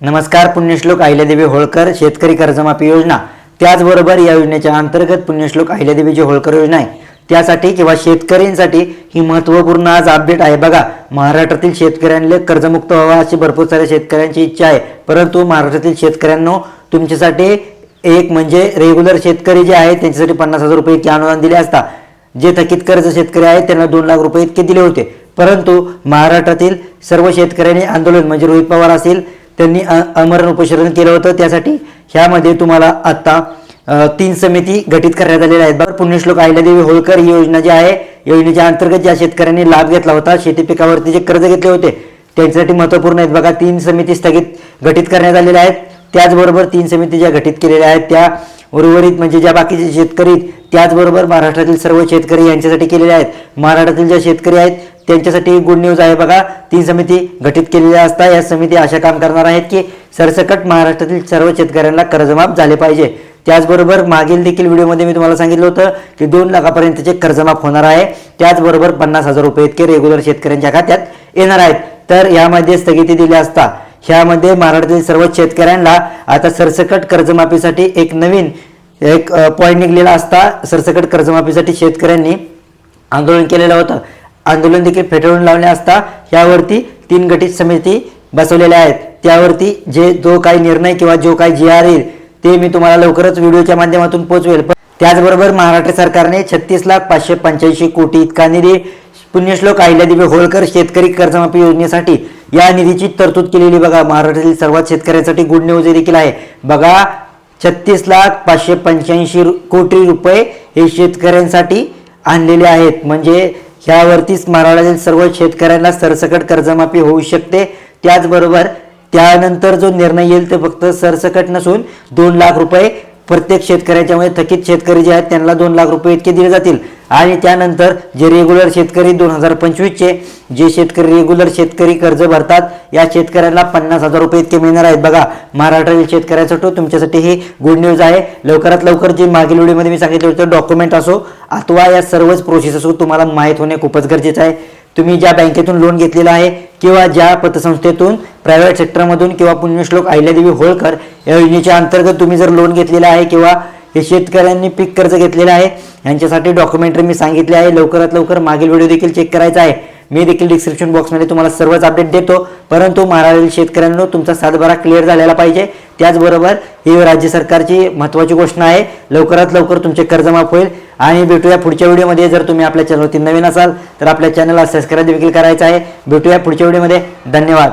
नमस्कार. पुण्यश्लोक अहिल्यादेवी होळकर शेतकरी कर्जमाफी योजना, त्याचबरोबर या योजनेच्या अंतर्गत पुण्यश्लोक अहिल्यादेवी होळकर योजना आहे त्यासाठी किंवा शेतकऱ्यांसाठी ही महत्त्वपूर्ण आज अपडेट आहे. बघा, महाराष्ट्रातील शेतकऱ्यांना कर्जमुक्त व्हावा अशी भरपूर साऱ्या शेतकऱ्यांची इच्छा आहे, परंतु महाराष्ट्रातील शेतकऱ्यांनो तुमच्यासाठी एक म्हणजे रेग्युलर शेतकरी जे आहेत त्यांच्यासाठी 50,000 रुपये इतके अनुदान दिले असता. जे थकीत कर्ज शेतकरी आहेत त्यांना 2 लाख रुपये इतके दिले होते, परंतु महाराष्ट्रातील सर्व शेतकऱ्यांनी आंदोलन म्हणजे रोहित पवार असेल त्यांनी आमरण उपोषण केलं होतं. त्यासाठी ह्यामध्ये तुम्हाला आता 3 समिती गठीत करण्यात आलेल्या आहेत. बघा, पुण्यश्लोक अहिल्यादेवी होळकर ही योजना जी आहे, योजनेच्या अंतर्गत ज्या शेतकऱ्यांनी लाभ घेतला होता, शेती पिकावरती जे कर्ज घेतले होते त्यांच्यासाठी महत्त्वपूर्ण आहेत. बघा, 3 समिती गठीत करण्यात आलेल्या आहेत. त्याचबरोबर 3 समिती ज्या गठीत केलेल्या आहेत त्या उर्वरित म्हणजे ज्या बाकीचे शेतकरी त्याचबरोबर महाराष्ट्रातील सर्व शेतकरी यांच्यासाठी केलेल्या आहेत. महाराष्ट्रातील ज्या शेतकरी आहेत त्यांच्यासाठी गुड न्यूज आहे. बघा, 3 समिती गठीत केलेल्या असतात. या समिती अशा काम करणार आहेत की सरसकट महाराष्ट्रातील सर्व शेतकऱ्यांना कर्जमाफ झाले पाहिजे. त्याचबरोबर मागील देखील व्हिडिओमध्ये मी तुम्हाला सांगितलं होतं की 2 लाखापर्यंतचे कर्जमाफ होणार आहे. त्याचबरोबर 50,000 रुपये इतके रेग्युलर शेतकऱ्यांच्या खात्यात येणार आहेत. तर यामध्ये स्थगिती दिली असता ह्यामध्ये महाराष्ट्रातील सर्व शेतकऱ्यांना आता सरसकट कर्जमाफीसाठी एक नवीन पॉईंट निघलेला असता. सरसकट कर्जमाफीसाठी शेतकऱ्यांनी आंदोलन केलेलं होतं, आंदोलन देखील फेटाळून लावले असता यावरती 3 गठीत समिती बसवलेल्या आहेत. त्यावरती जो काही निर्णय किंवा जो काही GR येईल ते मी तुम्हाला लवकरच व्हिडिओच्या माध्यमातून पोहोचवेल. त्याचबरोबर महाराष्ट्र सरकारने 36,585 कोटी इतका निधी पुण्यश्लोक अहिल्यादेवी होळकर शेतकरी कर्जमाफी योजनेसाठी या निधीची तरतूद केलेली. बघा, महाराष्ट्रातील सर्वात शेतकऱ्यांसाठी गुड न्यूज देखील आहे. बघा, 36,585 कोटी रुपये हे शेतकऱ्यांसाठी आणलेले आहेत. म्हणजे ह्यावरतीच महाराष्ट्रातील सर्व शेतकऱ्यांना सरसकट कर्जमाफी होऊ शकते. त्याचबरोबर त्यानंतर जो निर्णय येईल ते फक्त सरसकट नसून 2 लाख रुपये प्रत्येक शेतकऱ्याच्यामध्ये थकीत शेतकरी जे आहेत त्यांना 2 लाख रुपये इतके दिले जातील. आणि त्यानंतर जे रेग्युलर शेतकरी 2025चे जे शेतकरी रेग्युलर शेतकरी कर्ज भरतात या शेतकऱ्यांना 50,000 रुपये इतके मिळणार आहेत. बघा, महाराष्ट्रातील शेतकऱ्यांसाठी तुमच्यासाठी ही गुड न्यूज आहे. लवकरात लवकर जे मागील व्हिडिओमध्ये मी सांगितलं होतं डॉक्युमेंट असो अथवा या सर्वच प्रोसेस असो तुम्हाला माहीत होणे खूपच गरजेचं आहे. तुम्ही ज्या बँकेतून लोन घेतलेलं आहे किंवा ज्या पतसंस्थेतून प्रायव्हेट सेक्टरमधून किंवा पुण्यश्लोक अहिल्यादेवी होळकर या योजनेच्या अंतर्गत तुम्ही जर लोन घेतलेलं आहे किंवा हे शेतकऱ्यांनी पीक कर्ज घेतलेलं आहे यांच्यासाठी डॉक्युमेंटरी मी सांगितले आहे. लवकरात लवकर मागील व्हिडिओ देखील चेक करायचा आहे. मी देखील डिस्क्रिप्शन बॉक्समध्ये तुम्हाला सर्वच अपडेट देतो, परंतु महाराष्ट्रातील शेतकऱ्यांनो तुमचा सातबारा क्लिअर झालेला पाहिजे. त्याचबरोबर ही राज्य सरकारची महत्त्वाची घोषणा आहे. लवकरात लवकर तुमचे कर्जमाफ होईल. आणि भेटूया पुढच्या व्हिडिओमध्ये. जर तुम्ही आपल्या चॅनलवरती नवीन असाल तर आपल्या चॅनलला सबस्क्राईब देखील करायचं आहे. भेटूया पुढच्या व्हिडिओमध्ये. धन्यवाद.